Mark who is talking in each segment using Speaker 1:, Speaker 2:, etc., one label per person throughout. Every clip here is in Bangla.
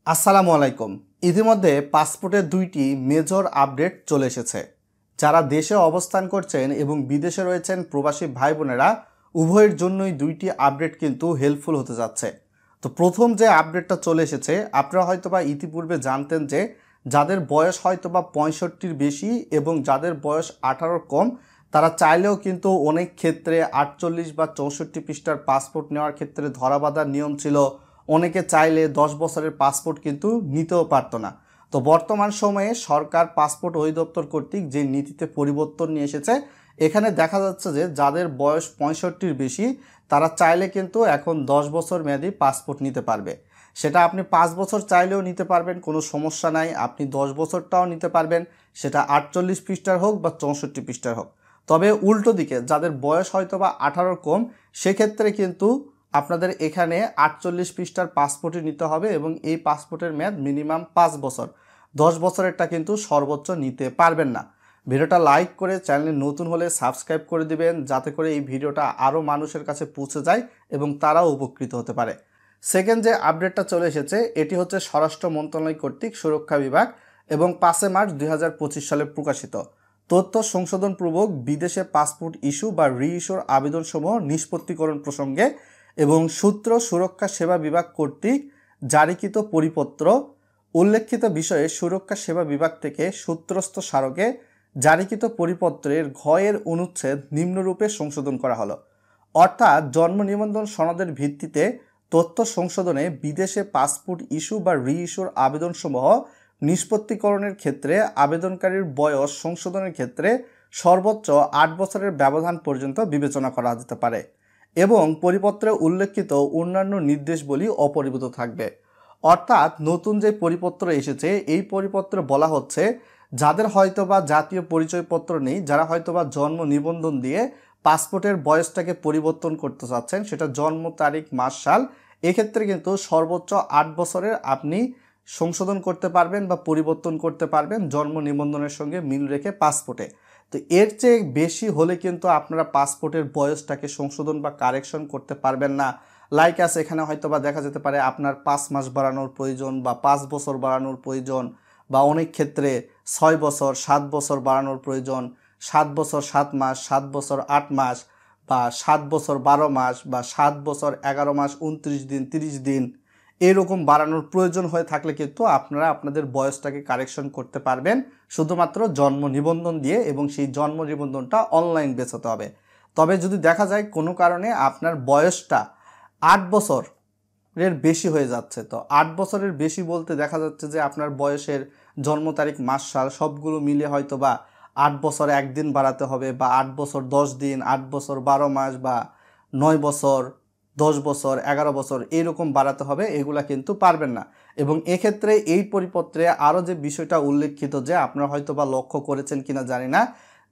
Speaker 1: আসসালামু আলাইকুম। ইতিমধ্যে পাসপোর্টের দুইটি মেজর আপডেট চলে এসেছে। যারা দেশে অবস্থান করছেন এবং বিদেশে রয়েছেন প্রবাসী ভাই বোনেরা উভয়ের জন্যই দুইটি আপডেট কিন্তু হেল্পফুল হতে যাচ্ছে। তো প্রথম যে আপডেটটা চলে এসেছে, আপনারা হয়তোবা ইতিপূর্বে জানতেন যে যাদের বয়স হয়তোবা 65-র বেশি এবং যাদের বয়স 18-র কম, তারা চাইলেও কিন্তু অনেক ক্ষেত্রে 48 বা 64 পৃষ্ঠার পাসপোর্ট নেওয়ার ক্ষেত্রে ধরাবাঁধার নিয়ম ছিল। অনেকে চাইলে 10 বছরের পাসপোর্ট কিন্তু নিতেও পারতো না। তো বর্তমান সময়ে সরকার পাসপোর্ট অধিদপ্তর কর্তৃক যে নীতিতে পরিবর্তন নিয়ে এসেছে, এখানে দেখা যাচ্ছে যে যাদের বয়স 65-র বেশি তারা চাইলে কিন্তু এখন 10 বছর মেয়াদি পাসপোর্ট নিতে পারবে। সেটা আপনি 5 বছর চাইলেও নিতে পারবেন, কোনো সমস্যা নাই। আপনি 10 বছরটাও নিতে পারবেন, সেটা 48 পৃষ্ঠার হোক বা 64 পৃষ্ঠার হোক। তবে উল্টো দিকে যাদের বয়স হয়তো বা 18-র কম, সেক্ষেত্রে কিন্তু আপনাদের এখানে 48 পৃষ্ঠার পাসপোর্টই নিতে হবে এবং এই পাসপোর্টের মেয়াদ মিনিমাম 5 বছর। 10 বছরেরটা কিন্তু সর্বোচ্চ নিতে পারবেন না। ভিডিওটা লাইক করে চ্যানেলে নতুন হলে সাবস্ক্রাইব করে দিবেন, যাতে করে এই ভিডিওটা আরও মানুষের কাছে পৌঁছে যায় এবং তারাও উপকৃত হতে পারে। সেকেন্ড যে আপডেটটা চলে এসেছে, এটি হচ্ছে স্বরাষ্ট্র মন্ত্রণালয় কর্তৃক সুরক্ষা বিভাগ এবং 5 মার্চ 2025 সালে প্রকাশিত তথ্য সংশোধনপূর্বক বিদেশে পাসপোর্ট ইস্যু বা রিইস্যুর আবেদনসমূহ নিষ্পত্তিকরণ প্রসঙ্গে এবং সূত্র সুরক্ষা সেবা বিভাগ কর্তৃক জারিকৃত পরিপত্র উল্লেখিত বিষয়ে সুরক্ষা সেবা বিভাগ থেকে সূত্রস্থ স্মারকে জারিকৃত পরিপত্রের ঘয়ের অনুচ্ছেদ নিম্নরূপে সংশোধন করা হলো। অর্থাৎ জন্ম নিবন্ধন সনদের ভিত্তিতে তথ্য সংশোধনে বিদেশে পাসপোর্ট ইস্যু বা রিইস্যুর আবেদনসমূহ নিষ্পত্তিকরণের ক্ষেত্রে আবেদনকারীর বয়স সংশোধনের ক্ষেত্রে সর্বোচ্চ 8 বছরের ব্যবধান পর্যন্ত বিবেচনা করা যেতে পারে এবং পরিপত্রে উল্লেখিত অন্যান্য নির্দেশবলী অপরিবর্তিত থাকবে। অর্থাৎ নতুন যে পরিপত্র এসেছে, এই পরিপত্রে বলা হচ্ছে যাদের হয়তোবা জাতীয় পরিচয়পত্র নেই, যারা হয়তোবা জন্ম নিবন্ধন দিয়ে পাসপোর্টের বয়সটাকে পরিবর্তন করতে চাচ্ছেন, সেটা জন্ম তারিখ মাস সাল, এক্ষেত্রে কিন্তু সর্বোচ্চ 8 বছরের আপনি সংশোধন করতে পারবেন বা পরিবর্তন করতে পারবেন জন্ম নিবন্ধনের সঙ্গে মিল রেখে পাসপোর্টে। তো এর চেয়ে বেশি হলে কিন্তু আপনারা পাসপোর্টের বয়সটাকে সংশোধন বা কারেকশন করতে পারবেন না। লাইক আছে এখানে হয়তো বা দেখা যেতে পারে আপনার 5 মাস বাড়ানোর প্রয়োজন বা 5 বছর বাড়ানোর প্রয়োজন, বা অনেক ক্ষেত্রে 6 বছর 7 বছর বাড়ানোর প্রয়োজন, 7 বছর 7 মাস, 7 বছর 8 মাস, বা 7 বছর 12 মাস, বা 7 বছর 11 মাস 29 দিন 30 দিন, এরকম বাড়ানোর প্রয়োজন হয়ে থাকলে কিন্তু আপনারা আপনাদের বয়সটাকে কারেকশন করতে পারবেন শুধুমাত্র জন্ম নিবন্ধন দিয়ে, এবং সেই জন্ম নিবন্ধনটা অনলাইন বেস হতে হবে। তবে যদি দেখা যায় কোনো কারণে আপনার বয়সটা 8 বছরের বেশি হয়ে যাচ্ছে, তো 8 বছরের বেশি বলতে দেখা যাচ্ছে যে আপনার বয়সের জন্ম তারিখ মাস সাল সবগুলো মিলে হয়তো বা 8 বছর 1 দিন বাড়াতে হবে, বা 8 বছর 10 দিন, 8 বছর 12 মাস, বা 9 বছর 10 বছর 11 বছর এইরকম বাড়াতে হবে, এগুলা কিন্তু পারবেন না। এবং এক্ষেত্রে এই পরিপত্রে আরও যে বিষয়টা উল্লেখিত, যে আপনারা হয়তো বা লক্ষ্য করেছেন কিনা জানি না,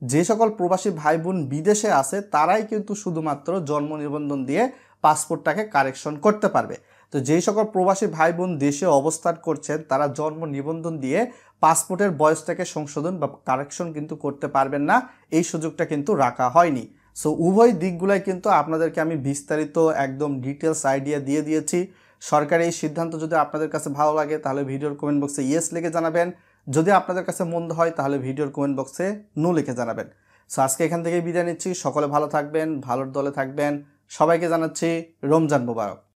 Speaker 1: যে সকল প্রবাসী ভাই বোন বিদেশে আছে তারাই কিন্তু শুধুমাত্র জন্ম নিবন্ধন দিয়ে পাসপোর্টটাকে কারেকশন করতে পারবে। তো যেই সকল প্রবাসী ভাই বোন দেশে অবস্থান করছেন তারা জন্ম নিবন্ধন দিয়ে পাসপোর্টের বয়সটাকে সংশোধন বা কারেকশন কিন্তু করতে পারবেন না, এই সুযোগটা কিন্তু রাখা হয়নি। সো উভয় দিকগুলাই কিন্তু আপনাদেরকে আমি বিস্তারিত একদম ডিটেলস আইডিয়া দিয়ে দিয়েছি। সরকারের এই সিদ্ধান্ত যদি আপনাদের কাছে ভালো লাগে তাহলে ভিডিওর কমেন্ট বক্সে ইয়েস লিখে জানাবেন, যদি আপনাদের কাছে মন্দ হয় তাহলে ভিডিওর কমেন্ট বক্সে নো লিখে জানাবেন। সো আজকে এখান থেকে বিদায় নিচ্ছি, সকলে ভালো থাকবেন, ভালোর দলে থাকবেন, সবাইকে জানাচ্ছি রমজান মোবারক।